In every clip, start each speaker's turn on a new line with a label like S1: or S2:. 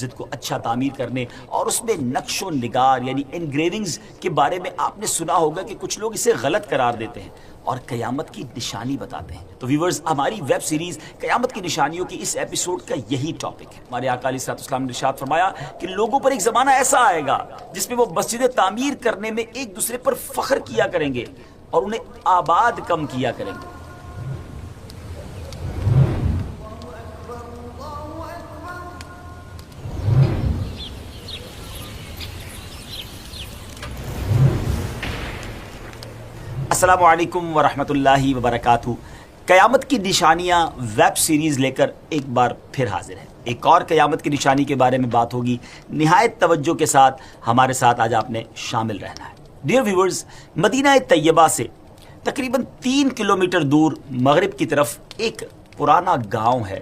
S1: مسجد کو اچھا تعمیر کرنے اور اس میں نقش و نگار یعنی انگریونگز کے بارے میں آپ نے سنا ہوگا کہ کچھ لوگ اسے غلط قرار دیتے ہیں اور قیامت کی نشانی بتاتے ہیں۔ تو ویورز، ہماری ویب سیریز قیامت کی نشانیوں کی اس ایپیسوڈ کا یہی ٹاپک ہے۔ ہمارے آقا علیہ الصلوۃ والسلام نے ارشاد فرمایا کہ لوگوں پر ایک زمانہ ایسا آئے گا جس میں وہ مسجدیں تعمیر کرنے میں ایک دوسرے پر فخر کیا کریں گے اور انہیں آباد کم کیا کریں گے۔ السلام علیکم ورحمۃ اللہ وبرکاتہ۔ قیامت کی نشانیاں ویب سیریز لے کر ایک بار پھر حاضر ہے۔ ایک اور قیامت کی نشانی کے بارے میں بات ہوگی۔ نہایت توجہ کے ساتھ ہمارے ساتھ آج آپ نے شامل رہنا ہے۔ ڈیئر ویورز، مدینہ طیبہ سے تقریباً 3 کلومیٹر دور مغرب کی طرف ایک پرانا گاؤں ہے۔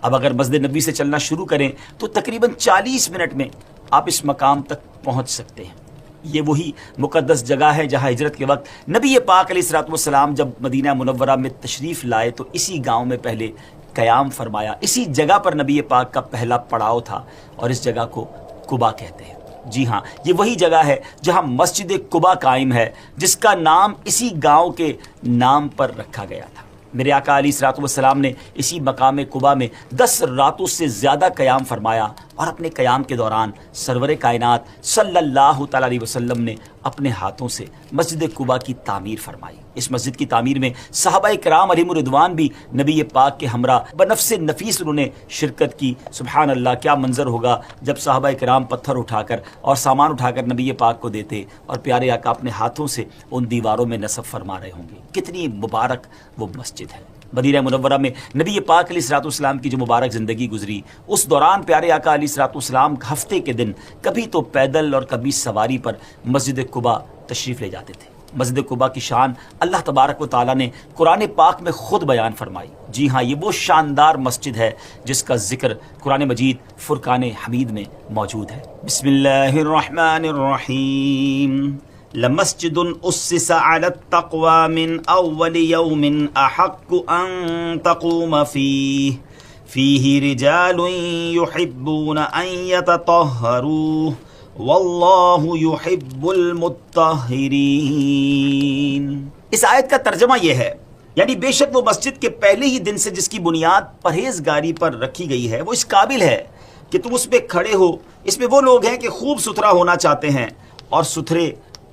S1: اب اگر مسجد نبوی سے چلنا شروع کریں تو تقریباً 40 منٹ میں آپ اس مقام تک پہنچ سکتے ہیں۔ یہ وہی مقدس جگہ ہے جہاں ہجرت کے وقت نبی پاک علیہ الصلوۃ والسلام جب مدینہ منورہ میں تشریف لائے تو اسی گاؤں میں پہلے قیام فرمایا۔ اسی جگہ پر نبی پاک کا پہلا پڑاؤ تھا اور اس جگہ کو قباء کہتے ہیں۔ جی ہاں، یہ وہی جگہ ہے جہاں مسجد قباء قائم ہے، جس کا نام اسی گاؤں کے نام پر رکھا گیا تھا۔ میرے آقا علیہ الصلوۃ والسلام نے اسی مقام قباء میں 10 راتوں سے زیادہ قیام فرمایا اور اپنے قیام کے دوران سرور کائنات صلی اللہ تعالی علیہ وسلم نے اپنے ہاتھوں سے مسجد قباء کی تعمیر فرمائی۔ اس مسجد کی تعمیر میں صحابہ کرام علیہم الرضوان بھی نبی پاک کے ہمراہ بنفس نفیس انہوں نے شرکت کی۔ سبحان اللہ، کیا منظر ہوگا جب صحابہ کرام پتھر اٹھا کر اور سامان اٹھا کر نبی پاک کو دیتے اور پیارے آقا اپنے ہاتھوں سے ان دیواروں میں نصب فرما رہے ہوں گے۔ کتنی مبارک وہ مسجد ہے۔ مدینہ منورہ میں نبی پاک علیہ الصلوۃ والسلام کی جو مبارک زندگی گزری، اس دوران پیارے آقا علیہ الصلوۃ والسلام ہفتے کے دن کبھی تو پیدل اور کبھی سواری پر مسجد قباء تشریف لے جاتے تھے۔ مسجد قباء کی شان اللہ تبارک و تعالیٰ نے قرآن پاک میں خود بیان فرمائی۔ جی ہاں، یہ وہ شاندار مسجد ہے جس کا ذکر قرآن مجید فرقان حمید میں موجود ہے۔ بسم اللہ الرحمن الرحیم۔ لمسجد اسس على التقوى من اول يوم احق ان تقوم فيه رجال يحبون ان يتطهروا والله يحب المطهرين۔ اس آیت کا ترجمہ یہ ہے، یعنی بے شک وہ مسجد کے پہلے ہی دن سے جس کی بنیاد پرہیزگاری پر رکھی گئی ہے، وہ اس قابل ہے کہ تم اس پہ کھڑے ہو۔ اس میں وہ لوگ ہیں کہ خوب ستھرا ہونا چاہتے ہیں اور ستھرے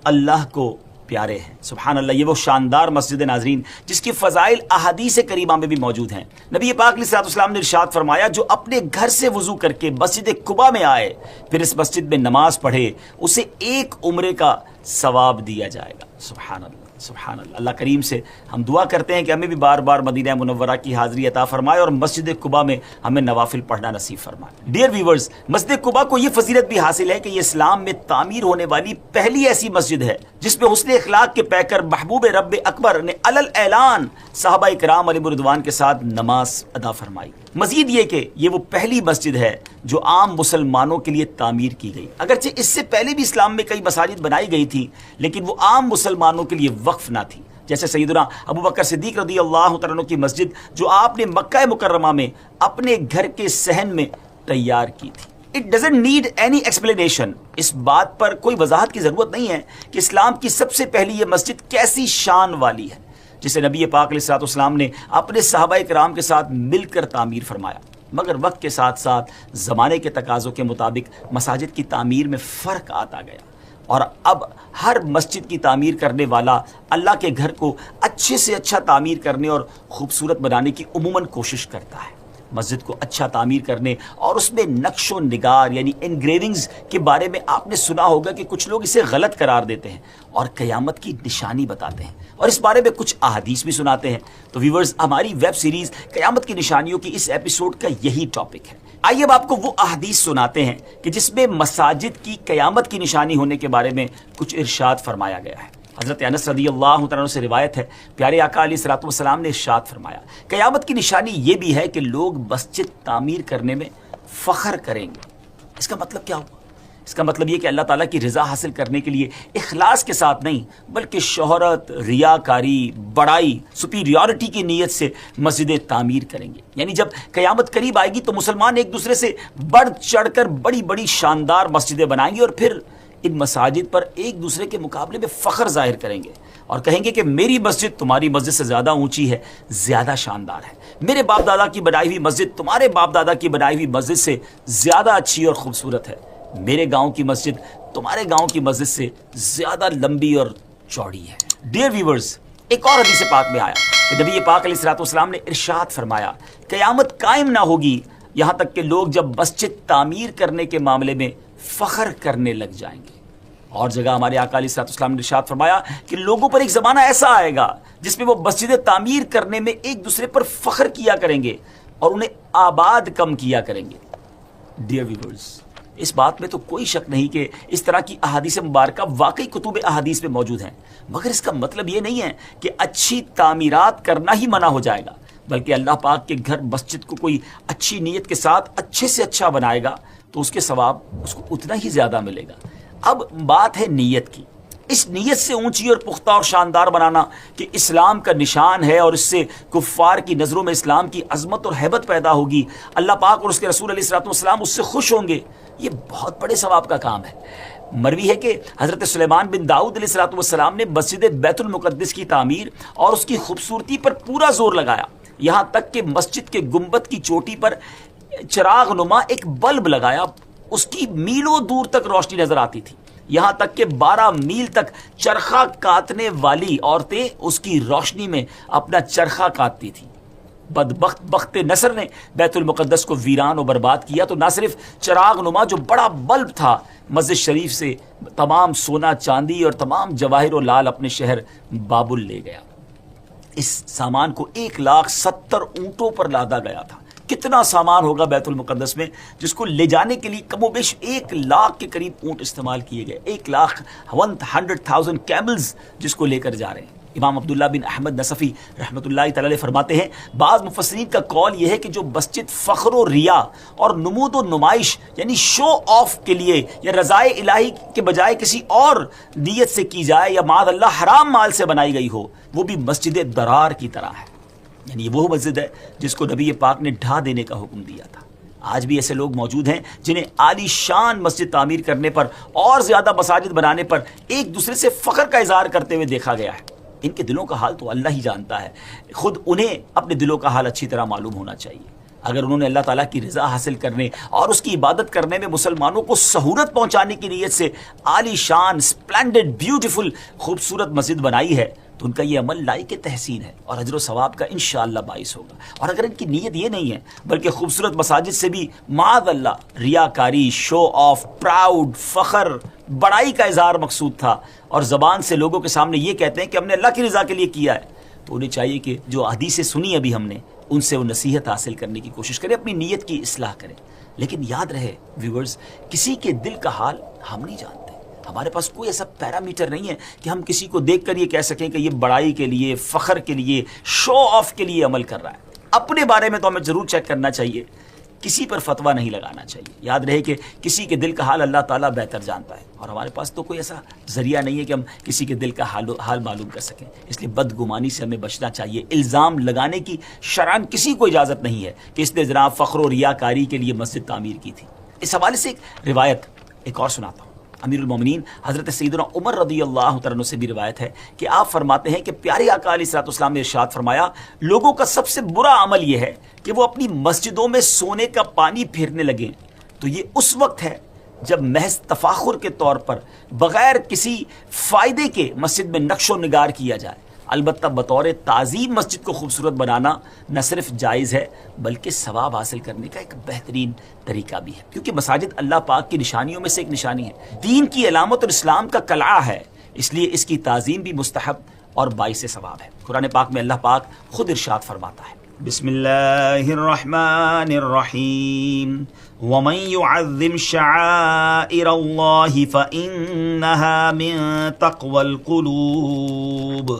S1: اللہ کو پیارے ہیں۔ سبحان اللہ، یہ وہ شاندار مسجد ناظرین جس کی فضائل احادیث کریمہ میں بھی موجود ہیں۔ نبی پاک علیہ الصلوۃ والسلام نے ارشاد فرمایا، جو اپنے گھر سے وضو کر کے مسجد قباء میں آئے پھر اس مسجد میں نماز پڑھے، اسے ایک عمرے کا ثواب دیا جائے گا۔ سبحان اللہ، سبحان اللہ۔ اللہ کریم سے ہم دعا کرتے ہیں کہ ہمیں بھی بار بار مدینہ منورہ کی حاضری عطا فرمائے اور مسجد قباء میں ہمیں نوافل پڑھنا نصیب فرمائے۔ ڈیئر ویورز، مسجد قباء کو یہ فضیلت بھی حاصل ہے کہ یہ اسلام میں تعمیر ہونے والی پہلی ایسی مسجد ہے جس میں حسن اخلاق کے پیکر محبوب رب اکبر نے علل اعلان صحابہ کرام علیہم الرضوان کے ساتھ نماز ادا فرمائی۔ مزید یہ کہ یہ وہ پہلی مسجد ہے جو عام مسلمانوں کے لیے تعمیر کی گئی۔ اگرچہ اس سے پہلے بھی اسلام میں کئی مساجد بنائی گئی تھی، لیکن وہ عام مسلمانوں کے لیے وقف نہ تھی، جیسے سیدنا ابو بکر صدیق رضی اللہ تعالیٰ عنہ کی مسجد جو آپ نے مکہ مکرمہ میں اپنے گھر کے صحن میں تیار کی تھی۔ It doesn't need any explanation۔ اس بات پر کوئی وضاحت کی ضرورت نہیں ہے کہ اسلام کی سب سے پہلی یہ مسجد کیسی شان والی ہے جسے نبی پاک علیہ الصلوۃ والسلام نے اپنے صحابہ کرام کے ساتھ مل کر تعمیر فرمایا۔ مگر وقت کے ساتھ ساتھ زمانے کے تقاضوں کے مطابق مساجد کی تعمیر میں فرق آتا گیا اور اب ہر مسجد کی تعمیر کرنے والا اللہ کے گھر کو اچھے سے اچھا تعمیر کرنے اور خوبصورت بنانے کی عموماً کوشش کرتا ہے۔ مسجد کو اچھا تعمیر کرنے اور اس میں نقش و نگار یعنی انگریونگز کے بارے میں آپ نے سنا ہوگا کہ کچھ لوگ اسے غلط قرار دیتے ہیں اور قیامت کی نشانی بتاتے ہیں اور اس بارے میں کچھ احادیث بھی سناتے ہیں۔ تو ویورز، ہماری ویب سیریز قیامت کی نشانیوں کی اس ایپیسوڈ کا یہی ٹاپک ہے۔ آئیے اب آپ کو وہ احادیث سناتے ہیں کہ جس میں مساجد کی قیامت کی نشانی ہونے کے بارے میں کچھ ارشاد فرمایا گیا ہے۔ حضرت انس رضی اللہ تعالیٰ عنہ سے روایت ہے، پیارے آقا علیہ الصلوۃ والسلام نے ارشاد فرمایا، قیامت کی نشانی یہ بھی ہے کہ لوگ مسجد تعمیر کرنے میں فخر کریں گے۔ اس کا مطلب کیا ہوا؟ اس کا مطلب یہ کہ اللہ تعالیٰ کی رضا حاصل کرنے کے لیے اخلاص کے ساتھ نہیں بلکہ شہرت، ریاکاری، بڑائی، سپیریورٹی کی نیت سے مسجدیں تعمیر کریں گے. یعنی جب قیامت قریب آئے گی تو مسلمان ایک دوسرے سے بڑھ چڑھ کر بڑی بڑی شاندار مسجدیں بنائیں گے اور پھر ان مساجد پر ایک دوسرے کے مقابلے میں فخر ظاہر کریں گے اور کہیں گے کہ میری مسجد تمہاری مسجد سے زیادہ اونچی ہے، زیادہ شاندار ہے. میرے باپ دادا کی بنائی ہوئی مسجد تمہارے باپ دادا کی بنائی ہوئی مسجد سے زیادہ اچھی اور خوبصورت ہے. میرے گاؤں کی مسجد تمہارے گاؤں کی مسجد سے زیادہ لمبی اور چوڑی ہے. ڈیئر ویورز، ایک اور حدیث پاک میں آیا کہ نبی پاک علیہ الصلوۃ والسلام نے ارشاد فرمایا قیامت قائم نہ ہوگی یہاں تک کہ لوگ جب مسجد تعمیر کرنے کے معاملے میں فخر کرنے لگ جائیں گے. اور جگہ ہمارے آقا علیہ الصلوۃ والسلام نے ارشاد فرمایا کہ لوگوں پر ایک زمانہ ایسا آئے گا جس میں وہ مسجدیں تعمیر کرنے میں ایک دوسرے پر فخر کیا کریں گے اور انہیں آباد کم کیا کریں گے. ڈیئر ویورز، اس بات میں تو کوئی شک نہیں کہ اس طرح کی احادیث مبارکہ واقعی کتب احادیث میں موجود ہیں، مگر اس کا مطلب یہ نہیں ہے کہ اچھی تعمیرات کرنا ہی منع ہو جائے گا، بلکہ اللہ پاک کے گھر مسجد کو کوئی اچھی نیت کے ساتھ اچھے سے اچھا بنائے گا تو اس کے ثواب اس کو اتنا ہی زیادہ ملے گا. اب بات ہے نیت کی. اس نیت سے اونچی اور پختہ اور شاندار بنانا کہ اسلام کا نشان ہے اور اس سے کفار کی نظروں میں اسلام کی عظمت اور ہیبت پیدا ہوگی، اللہ پاک اور اس کے رسول علیہ الصلوۃ والسلام اس سے خوش ہوں گے، یہ بہت بڑے ثواب کا کام ہے. مروی ہے کہ حضرت سلیمان بن داؤد علیہ الصلوۃ والسلام نے مسجد بیت المقدس کی تعمیر اور اس کی خوبصورتی پر پورا زور لگایا، یہاں تک کہ مسجد کے گنبد کی چوٹی پر چراغ نما ایک بلب لگایا، اس کی میلوں دور تک روشنی نظر آتی تھی، یہاں تک کہ 12 میل تک چرخہ کاٹنے والی عورتیں اس کی روشنی میں اپنا چرخہ کاٹتی تھیں. بدبخت بخت نصر نے بیت المقدس کو ویران و برباد کیا تو نہ صرف چراغ نما جو بڑا بلب تھا مسجد شریف سے تمام سونا چاندی اور تمام جواہر و لال اپنے شہر بابل لے گیا. اس سامان کو 1,70,000 اونٹوں پر لادا گیا تھا. کتنا سامان ہوگا بیت المقدس میں جس کو لے جانے کے لیے کم و بیش 1,00,000 کے قریب اونٹ استعمال کیے گئے، 1,100,000 کیملز جس کو لے کر جا رہے ہیں. امام عبداللہ بن احمد نصفی رحمۃ اللہ تعالی فرماتے ہیں بعض مفسرین کا قول یہ ہے کہ جو مسجد فخر و ریا اور نمود و نمائش یعنی شو آف کے لیے یا رضائے الہی کے بجائے کسی اور نیت سے کی جائے یا معاذ اللہ حرام مال سے بنائی گئی ہو، وہ بھی مسجد درار کی طرح ہے. یعنی یہ وہ مسجد ہے جس کو نبی پاک نے ڈھا دینے کا حکم دیا تھا. آج بھی ایسے لوگ موجود ہیں جنہیں عالی شان مسجد تعمیر کرنے پر اور زیادہ مساجد بنانے پر ایک دوسرے سے فخر کا اظہار کرتے ہوئے دیکھا گیا ہے. ان کے دلوں کا حال تو اللہ ہی جانتا ہے، خود انہیں اپنے دلوں کا حال اچھی طرح معلوم ہونا چاہیے. اگر انہوں نے اللہ تعالیٰ کی رضا حاصل کرنے اور اس کی عبادت کرنے میں مسلمانوں کو سہولت پہنچانے کی نیت سے عالی شان سپلینڈڈ بیوٹیفل خوبصورت مسجد بنائی ہے تو ان کا یہ عمل لائق تحسین ہے اور اجر و ثواب کا انشاءاللہ باعث ہوگا. اور اگر ان کی نیت یہ نہیں ہے بلکہ خوبصورت مساجد سے بھی معاذ اللہ ریاکاری، شو آف، پراؤڈ، فخر، بڑائی کا اظہار مقصود تھا اور زبان سے لوگوں کے سامنے یہ کہتے ہیں کہ ہم نے اللہ کی رضا کے لیے کیا ہے، تو انہیں چاہیے کہ جو حدیثیں سنی ابھی ہم نے ان سے وہ نصیحت حاصل کرنے کی کوشش کریں، اپنی نیت کی اصلاح کریں. لیکن یاد رہے ویورز، کسی کے دل کا حال ہم نہیں جانتے. ہمارے پاس کوئی ایسا پیرامیٹر نہیں ہے کہ ہم کسی کو دیکھ کر یہ کہہ سکیں کہ یہ بڑائی کے لیے، فخر کے لیے، شو آف کے لیے عمل کر رہا ہے. اپنے بارے میں تو ہمیں ضرور چیک کرنا چاہیے، کسی پر فتویٰ نہیں لگانا چاہیے. یاد رہے کہ کسی کے دل کا حال اللہ تعالیٰ بہتر جانتا ہے اور ہمارے پاس تو کوئی ایسا ذریعہ نہیں ہے کہ ہم کسی کے دل کا حال معلوم کر سکیں. اس لیے بدگمانی سے ہمیں بچنا چاہیے. الزام لگانے کی شرعاً کسی کو اجازت نہیں ہے کہ اس نے جناب فخر و ریاکاری کے لیے مسجد تعمیر کی تھی. اس حوالے سے ایک روایت ایک اور سناتا ہوں. امیر المومنین حضرت سیدنا عمر رضی اللہ تعالیٰ عنہ سے بھی روایت ہے کہ آپ فرماتے ہیں کہ پیارے آقا علیہ الصلوۃ والسلام نے ارشاد فرمایا لوگوں کا سب سے برا عمل یہ ہے کہ وہ اپنی مسجدوں میں سونے کا پانی پھیرنے لگیں تو یہ اس وقت ہے جب محض تفاخر کے طور پر بغیر کسی فائدے کے مسجد میں نقش و نگار کیا جائے. البتہ بطور تعظیم مسجد کو خوبصورت بنانا نہ صرف جائز ہے بلکہ ثواب حاصل کرنے کا ایک بہترین طریقہ بھی ہے، کیونکہ مساجد اللہ پاک کی نشانیوں میں سے ایک نشانی ہے، دین کی علامت اور اسلام کا قلعہ ہے، اس لیے اس کی تعظیم بھی مستحب اور باعث ثواب ہے. قرآن پاک میں اللہ پاک خود ارشاد فرماتا ہے بسم اللہ الرحمن الرحیم ومن يعظم شعائر اللہ فإنها من تقوى القلوب.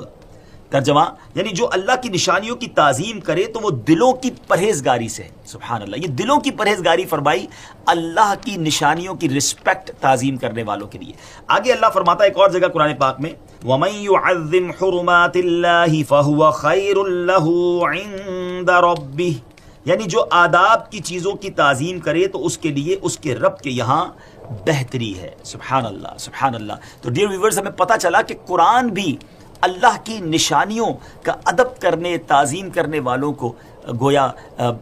S1: ترجمہ یعنی جو اللہ کی نشانیوں کی تعظیم کرے تو وہ دلوں کی پرہیزگاری سے ہے. سبحان اللہ, یہ دلوں کی پرہیزگاری فرمائی اللہ کی نشانیوں کی رسپیکٹ تعظیم کرنے والوں کے لیے. آگے اللہ فرماتا ہے ایک اور جگہ قرآن پاک میں, وَمَن يُعَظِّمْ حُرُمَاتِ اللَّهِ فَهُوَ خَيْرٌ لَهُ عِندَ رَبِّهِ, یعنی جو آداب کی چیزوں کی تعظیم کرے تو اس کے لیے اس کے رب کے یہاں بہتری ہے. سبحان اللہ سبحان اللہ. تو ڈیئر ویورز, ہمیں پتہ چلا کہ قرآن بھی اللہ کی نشانیوں کا ادب کرنے تعظیم کرنے والوں کو گویا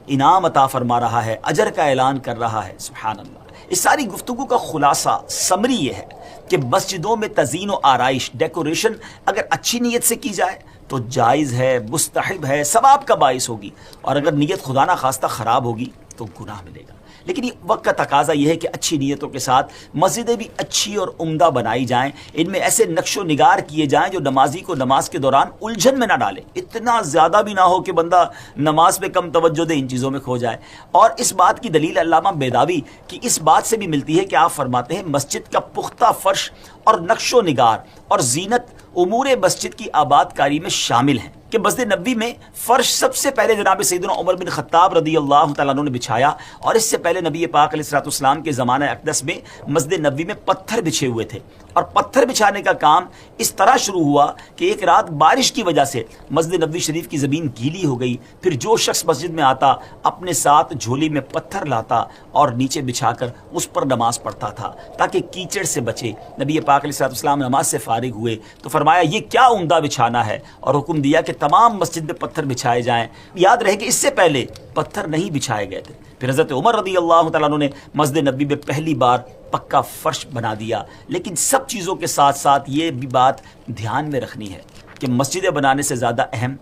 S1: انعام عطا فرما رہا ہے, اجر کا اعلان کر رہا ہے. سبحان اللہ. اس ساری گفتگو کا خلاصہ سمری یہ ہے کہ مسجدوں میں تزئین و آرائش ڈیکوریشن اگر اچھی نیت سے کی جائے تو جائز ہے, مستحب ہے, ثواب کا باعث ہوگی, اور اگر نیت خدا نہ خواستہ خراب ہوگی تو گناہ ملے گا. لیکن یہ وقت کا تقاضا یہ ہے کہ اچھی نیتوں کے ساتھ مسجدیں بھی اچھی اور عمدہ بنائی جائیں, ان میں ایسے نقش و نگار کیے جائیں جو نمازی کو نماز کے دوران الجھن میں نہ ڈالے, اتنا زیادہ بھی نہ ہو کہ بندہ نماز پہ کم توجہ دے, ان چیزوں میں کھو جائے. اور اس بات کی دلیل علامہ بیضاوی کی اس بات سے بھی ملتی ہے کہ آپ فرماتے ہیں مسجد کا پختہ فرش اور نقش و نگار اور زینت امور مسجد کی آباد کاری میں شامل ہیں کہ مسجد نبوی میں فرش سب سے پہلے جناب سیدنا عمر بن خطاب رضی اللہ تعالیٰ عنہ نے بچھایا, اور اس سے پہلے نبی پاک علیہ الصلوۃ والسلام کے زمانہ اقدس میں مسجد نبوی میں پتھر بچھے ہوئے تھے. اور پتھر بچھانے کا کام اس طرح شروع ہوا کہ ایک رات بارش کی وجہ سے مسجد نبوی شریف کی زمین گیلی ہو گئی. پھر جو شخص مسجد میں آتا اپنے ساتھ جھولی میں پتھر لاتا اور نیچے بچھا کر اس پر نماز پڑھتا تھا تاکہ کیچڑ سے بچے. نبی پاک علیہ الصلوۃ والسلام نماز سے فارغ ہوئے تو فرمایا یہ کیا عمدہ بچھانا ہے, اور حکم دیا کہ تمام مسجد میں پتھر بچھائے جائیں. یاد رہے کہ اس سے پہلے پتھر نہیں بچھائے گئے تھے. پھر حضرت عمر رضی اللہ تعالیٰ عنہ نے مسجد نبوی میں پہلی بار پکا فرش بنا دیا. لیکن سب چیزوں کے ساتھ ساتھ یہ بھی بات دھیان میں رکھنی ہے کہ مسجدیں بنانے سے زیادہ اہم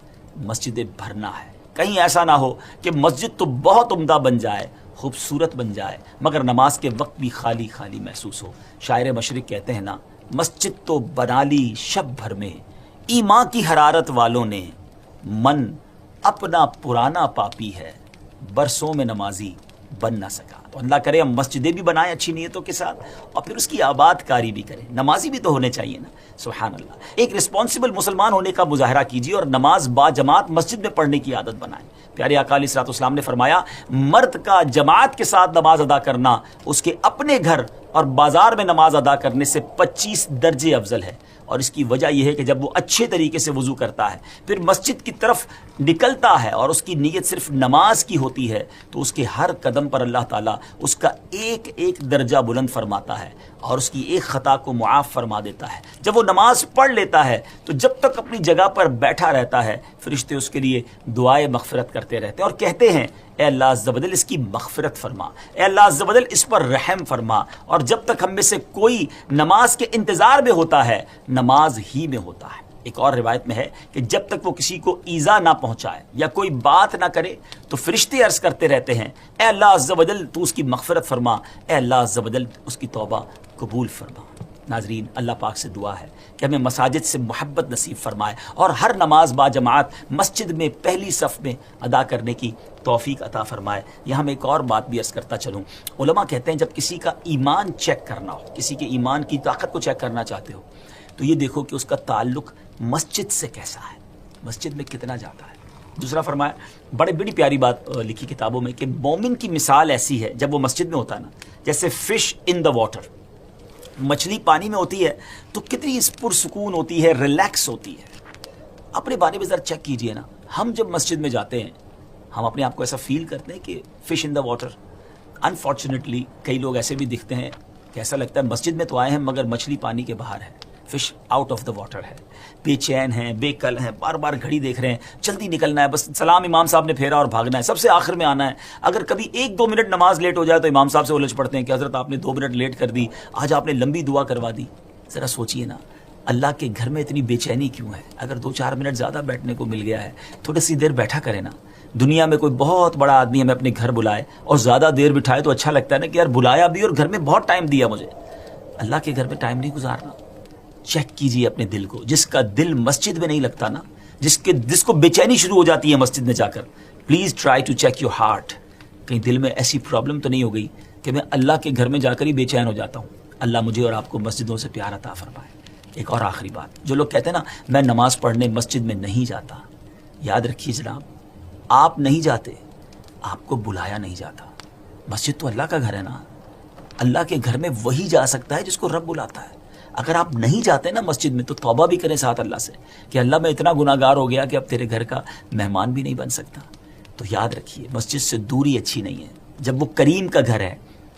S1: مسجدیں بھرنا ہے. کہیں ایسا نہ ہو کہ مسجد تو بہت عمدہ بن جائے, خوبصورت بن جائے, مگر نماز کے وقت بھی خالی خالی محسوس ہو. شاعر مشرق کہتے ہیں نا, مسجد تو بنا لی شب بھر میں ایمان کی حرارت والوں نے, من اپنا پرانا پاپی ہے برسوں میں نمازی بن نہ سکا. تو اللہ کرے ہم مسجدیں بھی بنائیں اچھی نیتوں کے ساتھ اور پھر اس کی آباد کاری بھی کریں. نمازی بھی تو ہونے چاہیے نا. سبحان اللہ. ایک رسپانسبل مسلمان ہونے کا مظاہرہ کیجیے اور نماز با جماعت مسجد میں پڑھنے کی عادت بنائیں. پیارے آقا علیہ الصلوۃ والسلام نے فرمایا مرد کا جماعت کے ساتھ نماز ادا کرنا اس کے اپنے گھر اور بازار میں نماز ادا کرنے سے 25 درجے افضل ہے. اور اس کی وجہ یہ ہے کہ جب وہ اچھے طریقے سے وضو کرتا ہے پھر مسجد کی طرف نکلتا ہے اور اس کی نیت صرف نماز کی ہوتی ہے تو اس کے ہر قدم پر اللہ تعالیٰ اس کا ایک ایک درجہ بلند فرماتا ہے اور اس کی ایک خطا کو معاف فرما دیتا ہے. جب وہ نماز پڑھ لیتا ہے تو جب تک اپنی جگہ پر بیٹھا رہتا ہے فرشتے اس کے لیے دعائے مغفرت کرتے رہتے ہیں اور کہتے ہیں اے اللہ عز و جل اس کی مغفرت فرما, اے اللہ عز و جل اس پر رحم فرما. اور جب تک ہم میں سے کوئی نماز کے انتظار میں ہوتا ہے نماز ہی میں ہوتا ہے. ایک اور روایت میں ہے کہ جب تک وہ کسی کو ایذا نہ پہنچائے یا کوئی بات نہ کرے تو فرشتے عرض کرتے رہتے ہیں اے اللہ عز و جل تو اس کی مغفرت فرما, اے اللہ عز و جل اس کی توبہ قبول فرما. ناظرین, اللہ پاک سے دعا ہے کہ ہمیں مساجد سے محبت نصیب فرمائے اور ہر نماز با جماعت مسجد میں پہلی صف میں ادا کرنے کی توفیق عطا فرمائے. یہاں میں ایک اور بات بھی عرض کرتا چلوں. علماء کہتے ہیں جب کسی کا ایمان چیک کرنا ہو, کسی کے ایمان کی طاقت کو چیک کرنا چاہتے ہو تو یہ دیکھو کہ اس کا تعلق مسجد سے کیسا ہے, مسجد میں کتنا جاتا ہے. دوسرا فرمایا بڑی پیاری بات لکھی کتابوں میں کہ مومن کی مثال ایسی ہے جب وہ مسجد میں ہوتا ہے نا جیسے فش ان دا واٹر. مچھلی پانی میں ہوتی ہے تو کتنی پرسکون ہوتی ہے, ریلیکس ہوتی ہے. اپنے بارے میں ذرا چیک کیجئے نا, ہم جب مسجد میں جاتے ہیں ہم اپنے آپ کو ایسا فیل کرتے ہیں کہ fish in the water. Unfortunately کئی لوگ ایسے بھی دکھتے ہیں کہ ایسا لگتا ہے مسجد میں تو آئے ہیں مگر مچھلی پانی کے باہر ہے, fish out of the water ہے, بے چین ہیں, بے کل ہیں, بار بار گھڑی دیکھ رہے ہیں, جلدی نکلنا ہے, بس سلام امام صاحب نے پھیرا اور بھاگنا ہے, سب سے آخر میں آنا ہے. اگر کبھی 1-2 منٹ نماز لیٹ ہو جائے تو امام صاحب سے الجھ پڑتے ہیں کہ حضرت آپ نے 2 منٹ لیٹ کر دی, آج آپ نے لمبی دعا کروا دی. ذرا سوچئے نا اللہ کے گھر میں اتنی بے چینی کیوں ہے؟ اگر 2-4 منٹ زیادہ بیٹھنے کو مل گیا ہے تھوڑی سی دیر بیٹھا کرے نا. دنیا میں کوئی بہت بڑا آدمی ہمیں اپنے گھر بلائے اور زیادہ دیر بٹھائے تو اچھا لگتا ہے نا کہ یار بلایا بھی اور گھر میں بہت ٹائم دیا مجھے. اللہ کے گھر میں ٹائم نہیں گزارنا. چیک کیجئے اپنے دل کو. جس کا دل مسجد میں نہیں لگتا نا, جس کو بے چینی شروع ہو جاتی ہے مسجد میں جا کر, please try to check your heart. کہیں دل میں ایسی پرابلم تو نہیں ہو گئی کہ میں اللہ کے گھر میں جا کر ہی بے چین ہو جاتا ہوں. اللہ مجھے اور آپ کو مسجدوں سے پیار عطا فرمائے. ایک اور آخری بات، جو لوگ کہتے ہیں نا میں نماز پڑھنے مسجد میں نہیں جاتا، یاد رکھیے جناب، آپ نہیں جاتے، آپ کو بلایا نہیں جاتا۔ مسجد تو اللہ کا گھر ہے نا، اللہ کے گھر میں وہی جا سکتا ہے جس کو رب بلاتا ہے۔ اگر آپ نہیں جاتے نا مسجد میں تو توبہ بھی کریں ساتھ اللہ سے کہ اللہ میں اتنا گناہ گار ہو گیا کہ اب تیرے گھر کا مہمان بھی نہیں بن سکتا۔ تو یاد رکھیے مسجد سے دوری اچھی نہیں ہے، جب وہ کریم کا گھر ہے۔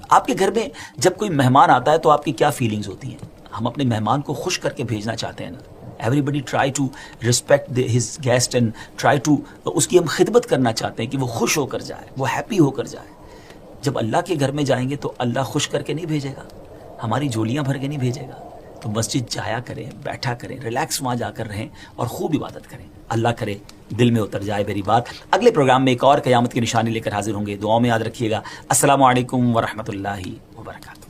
S1: آپ کے گھر میں جب کوئی مہمان آتا ہے تو آپ کی کیا فیلنگز ہوتی ہیں؟ ہم اپنے مہمان کو خوش کر کے بھیجنا چاہتے ہیں نا، everybody try to respect his guest and try to, اس کی ہم خدمت کرنا چاہتے ہیں کہ وہ خوش ہو کر جائے، وہ ہیپی ہو کر جائے۔ جب اللہ کے گھر میں جائیں گے تو اللہ خوش کر کے نہیں بھیجے گا، ہماری جولیاں بھر کے نہیں بھیجے گا۔ تو مسجد جایا کریں، بیٹھا کریں، ریلیکس وہاں جا کر رہیں اور خوب عبادت کریں۔ اللہ کرے دل میں اتر جائے میری بات۔ اگلے پروگرام میں ایک اور قیامت کی نشانی لے کر حاضر ہوں گے، دعاؤں میں یاد رکھیے گا۔ السلام علیکم ورحمۃ اللہ وبرکاتہ۔